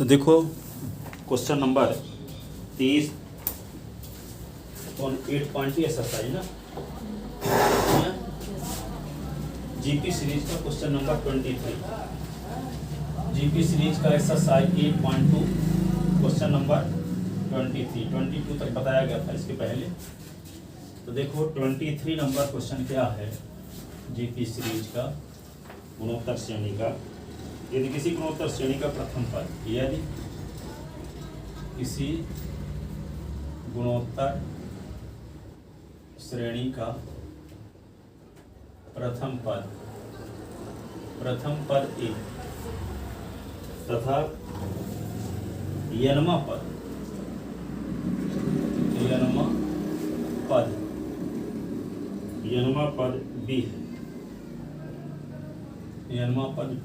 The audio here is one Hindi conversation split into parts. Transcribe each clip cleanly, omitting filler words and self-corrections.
तो देखो क्वेश्चन नंबर 30.8 एक्सरसाइज ना, जीपी सीरीज का क्वेश्चन नंबर 23। जीपी सीरीज का एक्सरसाइज 8.2 क्वेश्चन नंबर 22 तक बताया गया था इसके पहले। तो देखो 23 नंबर क्वेश्चन क्या है जीपी सीरीज का, गुणोत्तर श्रेणी का। यदि किसी गुणोत्तर श्रेणी का प्रथम पद, यदि किसी गुणोत्तर श्रेणी का प्रथम पद ए तथा यनमा पद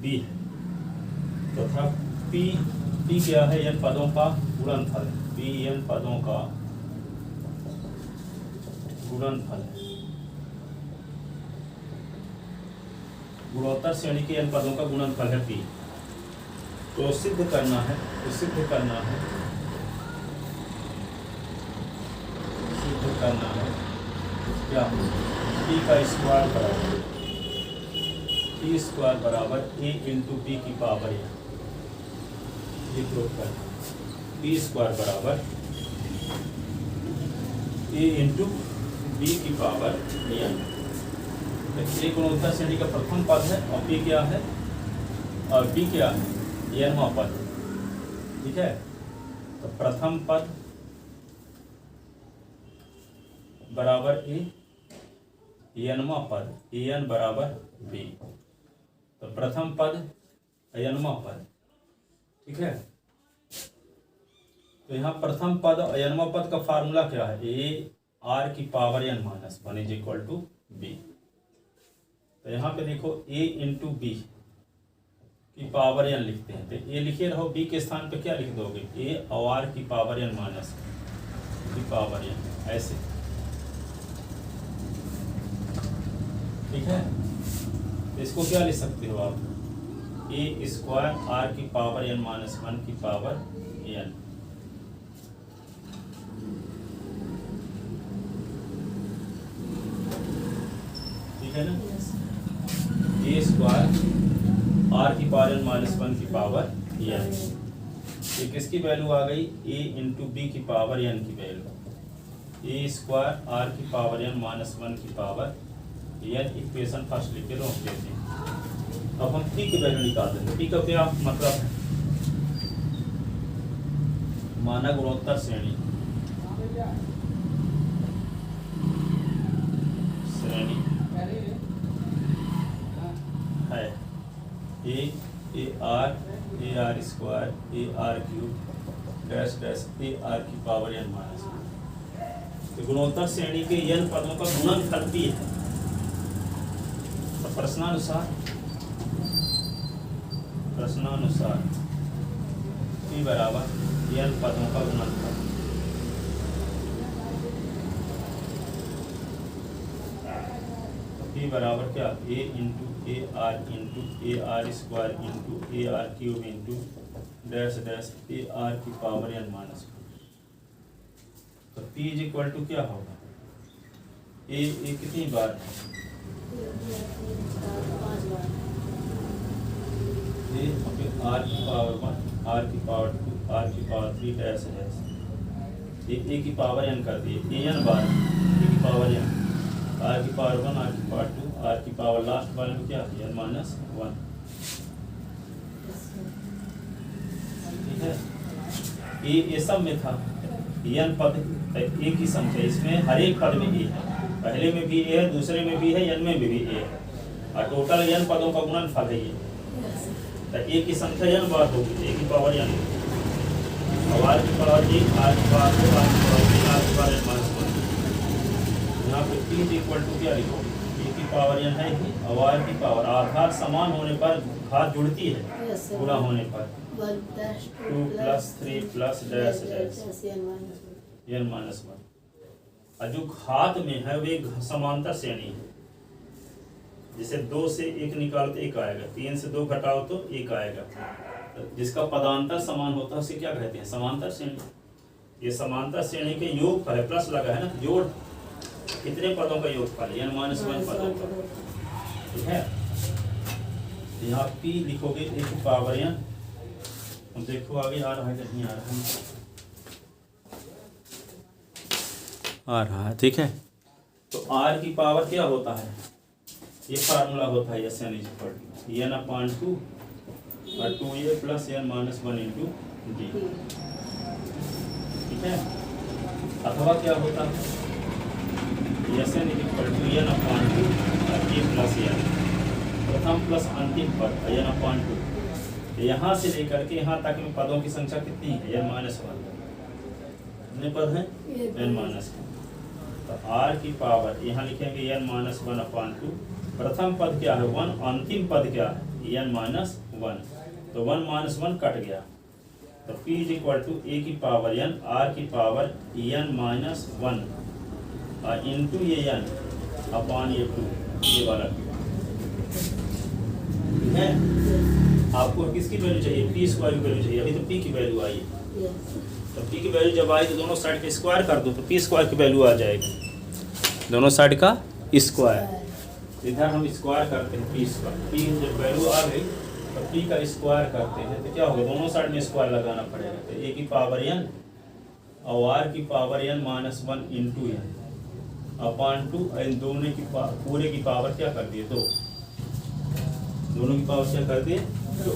बी तथा पी क्या है, n पदों का गुणनफल, पी n पदों का गुणनफल है। गुणोत्तर श्रेणी के n पदों का गुणनफल है पी। तो सिद्ध करना है क्या, पी का स्क्वायर बराबर a इंटू बी की पावर n। ये प्रूव करना, पी स्क्वायर बराबर a इंटू बी की पावर n। ये गुणोत्तर श्रेणी का प्रथम पद है और पी क्या है, और बी क्या है, nवां पद। ठीक है, तो प्रथम पद बराबर ए, nवां पद an बराबर बी। तो प्रथम पद nवां पद, ठीक है। तो यहाँ प्रथम पद और nवां पद का फार्मूला क्या है, ए आर की power n minus 1 is equal to b. तो यहाँ पे देखो a इंटू बी की पावर n लिखते हैं, तो a लिखे रहो, b के स्थान पे क्या लिख दोगे, a और r की पावर n माइनस की पावर n, ऐसे। ठीक है, तो इसको क्या लिख सकते हो आप, a स्क्वायर r की पावर n माइनस 1 की पावर n। ठीक है ना, a स्क्वायर r की पावर n माइनस 1 की पावर n। ये किसकी वैल्यू आ गई, a इंटू बी की पावर n की वैल्यू, a स्क्वायर r की पावर n माइनस 1 की पावर n। इक्वेशन फर्स्ट लिख के रोक देते हैं। अब हम पी की वैल्यू निकाल देंगे। पी का क्या मतलब है, माना गुणोत्तर श्रेणी है a are square A R cube dash dash A r की पावर n माइनस। तो गुणोत्तर श्रेणी के n पदों का गुणनफल पी है। तो प्रश्नानुसार पी बराबर n पदों का गुणनफल। तो पी बराबर क्या, a into A R square into A R cube into dash dash A r की पावर n माइनस। तो p इज इक्वल टू क्या होगा, a कितनी बार है, आर की पावर 1, आर की पावर 2, आर की पावर 3 डैश डैश ए की पावर n कर दिए, an बार ए की पावर n, आर की पावर 1, आर की पावर 2, आर की पावर लास्ट वाले में क्या n माइनस 1। ठीक है, ये सब में था n पद, एक ही संख्या, इसमें हर एक पद में a है, पहले में भी a है, दूसरे में भी है, n में भी a है, और टोटल n पदों का गुणनफल है ये। तो एक की संख्या n बार होगी, a की पावर n, और r की पावर 1, r की पावर 2, r की पावर 3, r की पावर n माइनस 1। यहाँ पे p इज इक्वल टू क्या लिखो, a की पावर n है ही, और r की पावर, आधार समान होने पर घात जुड़ती है, गुणा होने पर 2 plus 3 plus dash dash n minus 1। और जो घात में है वे समांतर श्रेणी है। जैसे 2 से 1 निकालो तो 1 आएगा, 3 से 2 घटाओ तो 1 आएगा। जिसका पदांतर समान होता है उसे क्या कहते हैं? समांतर श्रेणी। ये समांतर श्रेणी के योगफल है, प्लस लगा है ना, जोड़ कितने पदों का योगफल है, यानी -1 पदों का। ठीक है, यहाँ p लिखोगे एक पावर n, हम देखो आगे आ रहा है कि नहीं आ रहा है, आ रहा है। ठीक है, तो r की पावर क्या होता है, ये फार्मूला होता है S N is equal to n upon 2 और 2a plus n minus 1 into D. ठीक है, अथवा क्या होता है S N is equal to n upon 2 और a प्लस n, प्रथम प्लस अंतिम पद n अपॉन 2, यहाँ से लेकर के यहाँ तक में पदों की संख्या कितनी है, n माइनस 1। कितने पद हैं, n माइनस 1। तो r की पावर यहाँ लिखेंगे n माइनस 1 अपॉन 2, प्रथम पद क्या है 1, अंतिम पद क्या है n माइनस 1, तो 1 माइनस 1 कट गया, तो p is equal to a की पावर n, r की पावर n माइनस 1 और इंटू ये n अपॉन ये 2, ये वाला है। आपको किसकी वैल्यू चाहिए, p स्क्वायर की वैल्यू चाहिए, अभी तो p की वैल्यू आई है, तो p की वैल्यू जब आई तो दोनों साइड का स्क्वायर कर दो, तो p स्क्वायर की वैल्यू आ जाएगी, दोनों साइड का स्क्वायर। इधर हम स्क्वायर करते हैं p स्क्वायर, p जब वैल्यू आ गई तो p का स्क्वायर करते हैं, तो क्या होगा, दोनों साइड में स्क्वायर लगाना पड़ेगा, तो a की पावर n और r की power n minus 1 into n upon 2, इन दोनों की पूरे की पावर क्या कर दिए 2, दोनों की पावर क्या कर दिए 2।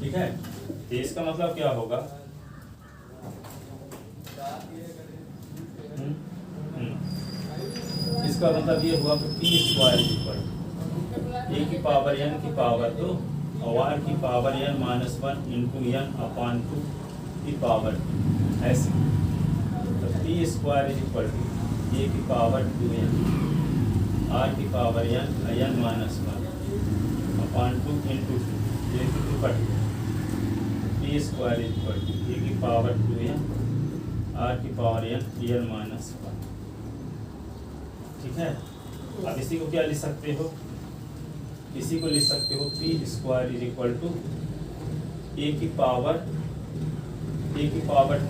ठीक है, तो इसका मतलब क्या होगा, इसका मतलब ये हुआ कि p स्क्वायर इक्वल a की पावर n की पावर 2 और r की power n minus 1 into n upon 2 की पावर, ऐसे। तो p square is equal to a की पावर 2n, r की power n minus 1 upon 2 into 2, ये 2 कट गया, p square is equal to a की पावर 2n, r की पावर n माइनस 1। ठीक है, अब इसी को क्या लिख सकते हो, इसी को लिख सकते हो p square is equal to a की पावर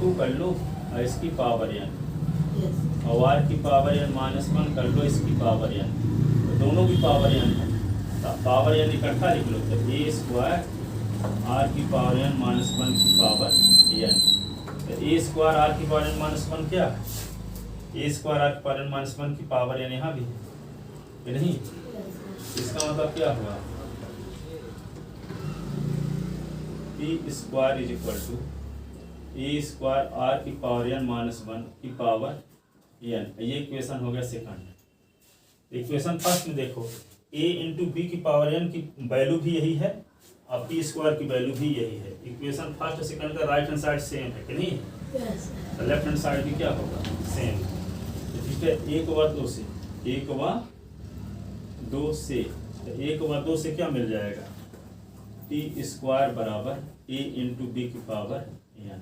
2 कर लो और इसकी पावर n, और r की पावर n माइनस 1 कर लो इसकी पावर n, तो दोनों की पावर n है, तो पावर n इकट्ठा लिख लो, तो a स्क्वायर r की पावर n माइनस 1 की पावर n, तो a स्क्वायर r की पावर n माइनस 1 क्या है, a स्क्वायर r की पावर n माइनस 1 की पावर n यहाँ भी है कि नहीं, इसका मतलब क्या हुआ, p square is equal to a square r की पावर n माइनस 1 की पावर n, ये इक्वेशन हो गया सेकंड। इक्वेशन फर्स्ट में देखो a इंटू बी की पावर n की वैल्यू भी यही है और p स्क्वायर की वैल्यू भी यही है। इक्वेशन फर्स्ट और सेकंड का राइट हैंड साइड सेम है कि नहीं, तो लेफ्ट हैंड साइड भी क्या होगा, सेम। तो ठीक है, 1 व 2 से, 1 व 2 से, तो 1 व 2 से क्या मिल जाएगा, p स्क्वायर बराबर a इंटू बी की पावर n,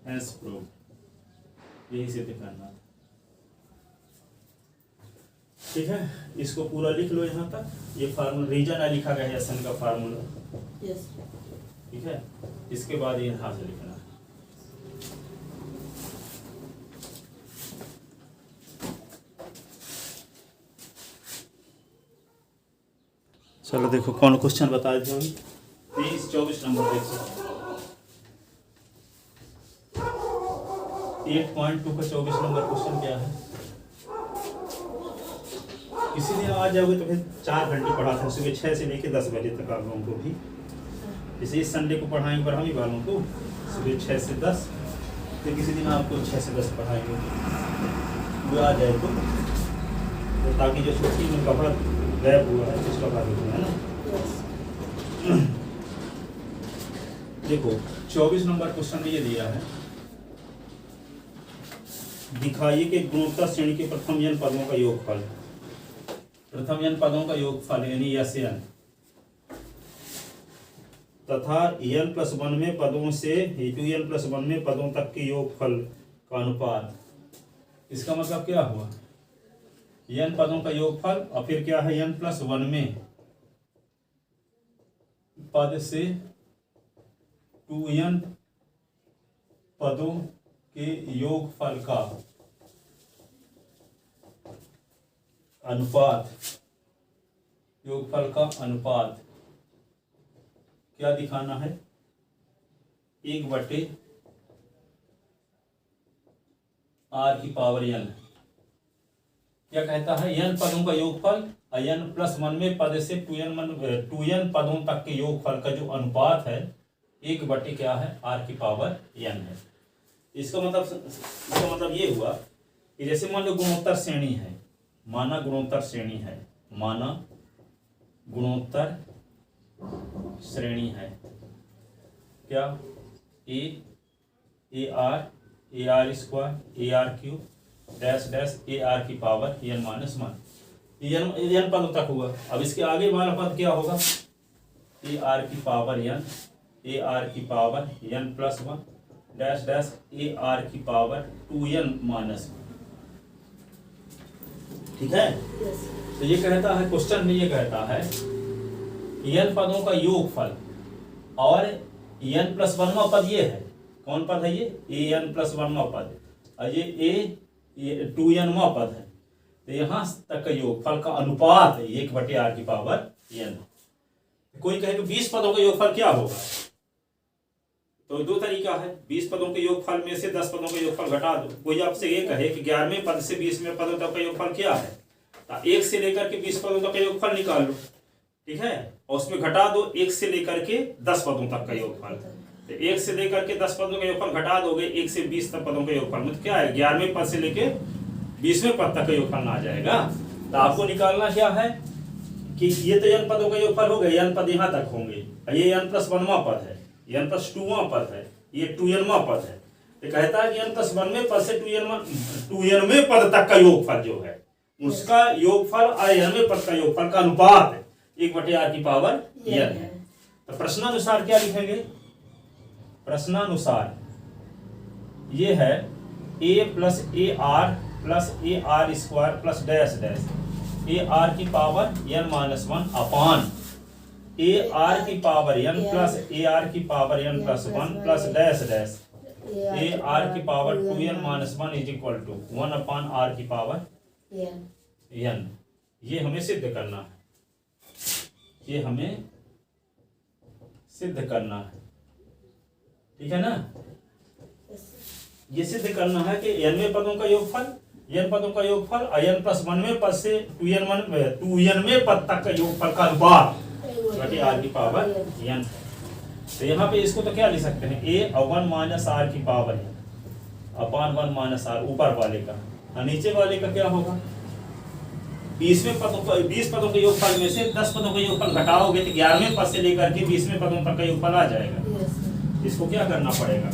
हैंस प्रूव्ड। यही सिद्ध करना था। ठीक है, इसको पूरा लिख लो यहाँ तक, ये फार्मूला रीजन है लिखा गया है एस एन का फार्मूला। ठीक है, इसके बाद ये यहाँ से लिखना है। चलो देखो कौन क्वेश्चन बता देते हो, 24 नंबर देखो, 8.2 का 24 नंबर क्वेश्चन क्या है। किसी दिन आ जाओगे तो फिर 4 घंटे पढ़ाते हैं, सुबह 6 से लेकर 10 बजे तक आप लोगों को भी, जैसे इस संडे को पढ़ाएंगे पढ़ाने वालों को सुबह 6 से 10, फिर किसी दिन आपको 6 से 10 पढ़ाएंगे, वो आ जाए तो ताकि जो छुट्टी में कपड़ा गैप हुआ है उसका बात है ना। देखो 24 नंबर क्वेश्चन में ये दिया है, दिखाइए कि गुणोत्तर श्रेणी के प्रथम n पदों का योगफल, प्रथम n पदों का योगफल यानी यस n तथा n+1 में पदों से n+1 में पदों तक के योगफल का अनुपात। इसका मतलब क्या हुआ, n पदों का योगफल और फिर क्या है n+1 में पद से 2n पदों के योगफल का अनुपात, योगफल का अनुपात क्या दिखाना है? 1/r की पावर n। क्या कहता है? n पदों का योगफल n+1 में पद से 2n पदों तक के योगफल का जो अनुपात है 1 क्या है? r की पावर n है। इसका मतलब ये हुआ कि जैसे मान लो गुणोत्तर श्रेणी है, माना गुणोत्तर श्रेणी है, माना गुणोत्तर श्रेणी है, क्या? a r cube dash dash ar की पावर n-1 n पदों तक हुआ। अब इसके आगे वाला पद क्या होगा? ar की power n+1 dash dash ar की पावर 2n-1। ठीक है? तो ये कहता है, क्वेश्चन में ये कहता है n पदों का योगफल और n+1वां पद ये है। कौन पद है ये? an+1वां पद, और ये 2n वां पद है। तो यहां तक का योगफल का अनुपात 1/r की पावर n। कोई कहे कि 20 पदों का योगफल क्या होगा? तो दो तरीका है। 20 पदों के योगफल में से 10 पदों का योगफल घटा दो। कोई आपसे ये कहे कि 11वें पद से 20वें पदों तक का योगफल क्या है? तो 1 से लेकर के 20 पदों तक का योगफल निकाल लो। ठीक है? और उसमें घटा दो 1 से लेकर के 10 पदों तक का योगफल। तो 1 से लेकर के 10 पदों का योगफल घटा दोगे 1 से 20 तक पदों का योगफल, मतलब क्या है? 11वें पद से लेके 20वें पद तक का योगफल आ जाएगा। तो आपको निकालना क्या है कि ये तो n पदों का योगफल हो गया, n पद यहाँ तक होंगे, ये n+1वां पद है, n+2वां पद है, ये 2n वां पद है। तो कहता है कि n+1वें पद से 2nवें पद तक का योगफल जो है उसका योगफल और n वें पद का योगफल का अनुपात 1/r की पावर n है। तो प्रश्नानुसार क्या लिखेंगे? प्रश्नानुसार ये है a + ar + ar² + dash dash ar की पावर n-1 अपान ar की पावर n + ar की power n+1 + dash dash ar की पावर 2n-1 = 1/r की पावर n। ये हमें सिद्ध करना है, ये हमें सिद्ध करना है। ठीक है ना? ये सिद्ध करना है कि n पदों का योगफल, n पदों का योगफल n+1वें पद से 2nवें पद तक का योगफल का अनुपात r की पावर n। तो यहाँ पे इसको तो क्या लिख सकते हैं? a 1 - r की पावर n अपान 1 - r ऊपर वाले का, और नीचे वाले का क्या होगा? 20 पदों के योगफल में से 10 पदों का योगफल घटाओगे तो 11वें पद से लेकर के 20वें पदों तक का योगफल आ जाएगा। इसको क्या करना पड़ेगा?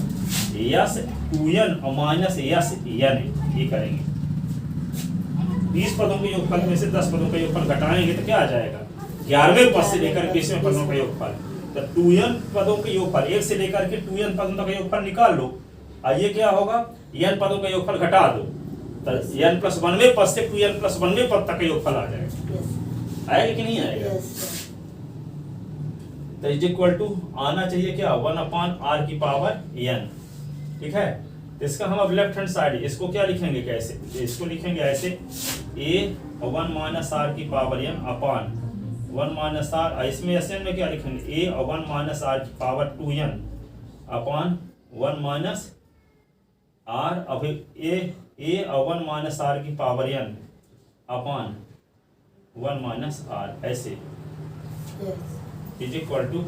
यस 2n और -s n ये करेंगे। 20 पदों के योगफल में से 10 पदों का योगफल घटाएंगे तो क्या आ जाएगा? 11वें पद से लेकर 20वें पदों का योगफल। तो 2n पदों के योगफल 1 से लेकर के 2n पदों तक का योगफल निकाल लो, और ये क्या होगा? n पदों का योगफल घटा दो, तो n+1वें पद से 2n+1वें पद तक का योगफल आ जाएगा। आएगा कि नहीं आएगा? तो इज इक्वल टू आना चाहिए क्या? 1/r की पावर n। ठीक है? तो इसका हम अब लेफ्ट हैंड साइड इसको क्या लिखेंगे? कैसे? इसको लिखेंगे ऐसे a 1 - r की पावर n अपान 1 - r, इसमें SN में क्या लिखेंगे? a 1 - r की पावर 2n अपान 1 - r। अब a 1 - r की पावर n अपान 1 - r ऐसे इज इक्वल टू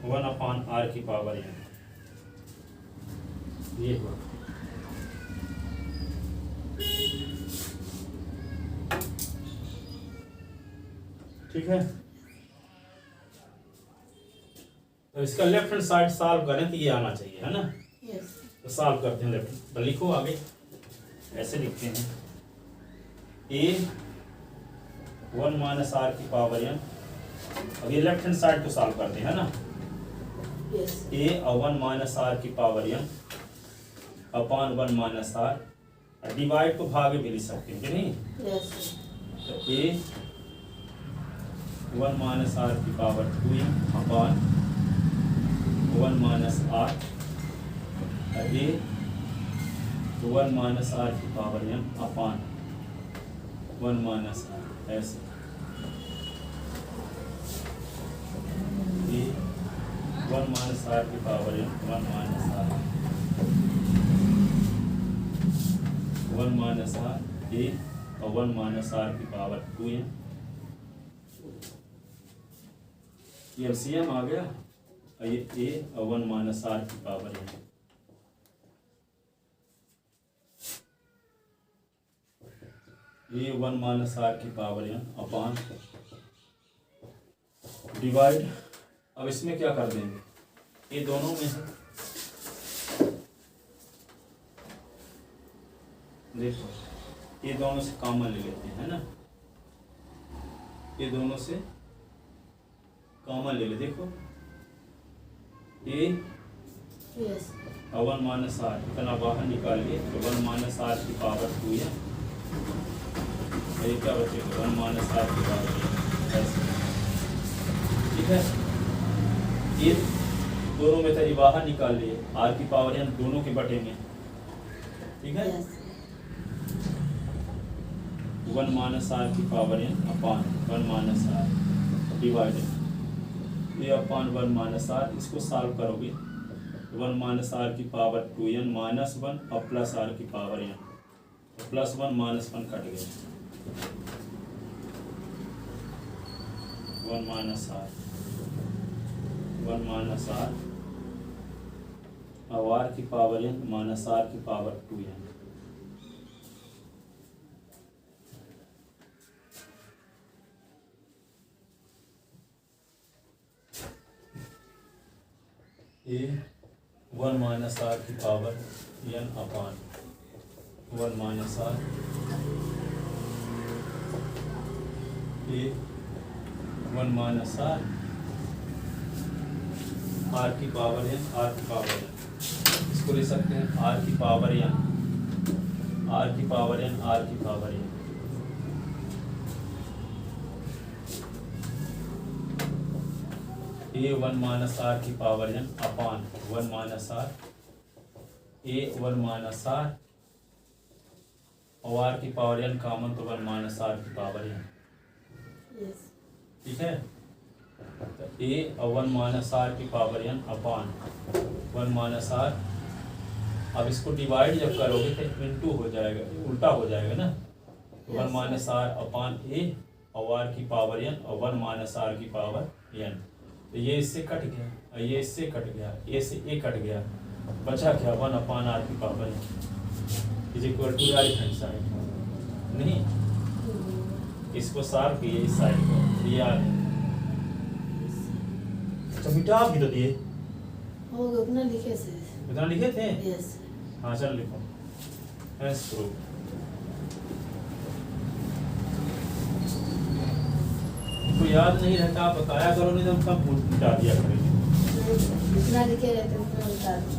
1/r की पावर n। ये हुआ। ठीक है? तो इसका लेफ्ट हैंड साइड सॉल्व करें तो ये आना चाहिए, है ना? तो सॉल्व करते हैं लेफ्ट। तो लिखो आगे, ऐसे लिखते हैं a 1 - r की पावर n। अब ये लेफ्ट हैंड साइड को सॉल्व करते हैं, है ना? a 1 - r की power n upon 1 - r, divide को भाग में भी लिख सकते हैं कि नहीं? तो a 1 - r की power 2n upon 1 minus r ये 1 माइनस आर की power n upon 1 minus r ऐसे ये 1 माइनस आर की power n 1 minus are 1 minus r a और 1 माइनस आर की पावर 2n ये एलसीएम आ गया और ये ए और 1 माइनस आर की पावर n ये 1 माइनस आर की पावर n अपान डिवाइड। अब इसमें क्या कर देंगे ये दोनों में है देखो ये दोनों से कॉमन ले लेते हैं ना ये दोनों से कॉमन ले ले देखो ए और 1 माइनस आर इतना बाहर निकालिए तो 1 माइनस आर की पावर 2 है ये क्या बचेगा 1 माइनस आर की पावर ऐसे ठीक है। ये दोनों में से बाहर निकाल लिए आर की पावर n दोनों के बटे में ठीक है 1 माइनस आर की power n upon 1 minus R divided ये अपान 1 माइनस आर इसको सॉल्व करोगे 1 माइनस आर की पावर 2n माइनस 1 और प्लस आर की पावर n तो प्लस 1 माइनस 1 कट गया 1 माइनस आर 1 माइनस आर और आर की पावर n माइनस आर की पावर 2n ये 1 माइनस आर की power n upon 1 minus r ये 1 माइनस आर की पावर n आर की पावर n इसको ले सकते हैं आर की पावर n आर की पावर n आर की power n a 1 minus are की power n upon 1 minus r a 1 minus are और आर की पावर n कॉमन तो 1 माइनस आर की पावर n ठीक है तो ए और 1 माइनस आर की power n upon 1 minus are. अब इसको डिवाइड जब करोगे तो इनटू हो जाएगा उल्टा हो जाएगा ना 1 माइनस आर अपान ए और आर की पावर n और 1 माइनस आर की पावर n तो ये इससे कट गया और ये इससे कट गया ए से ए कट गया बचा क्या 1 अपान आर की power is equal to right hand side नहीं इसको सॉल्व किए इस साइड को ये आ अच्छा मिटा भी तो दिए हो उतना लिखे से उतना लिखे थे यस हाँ चल लिखो हैंस प्रूफ तो याद नहीं रहता आप बताया करो नहीं तो हम सब मिटा दिया करेंगे जितना लिखे रहते उतना बता दो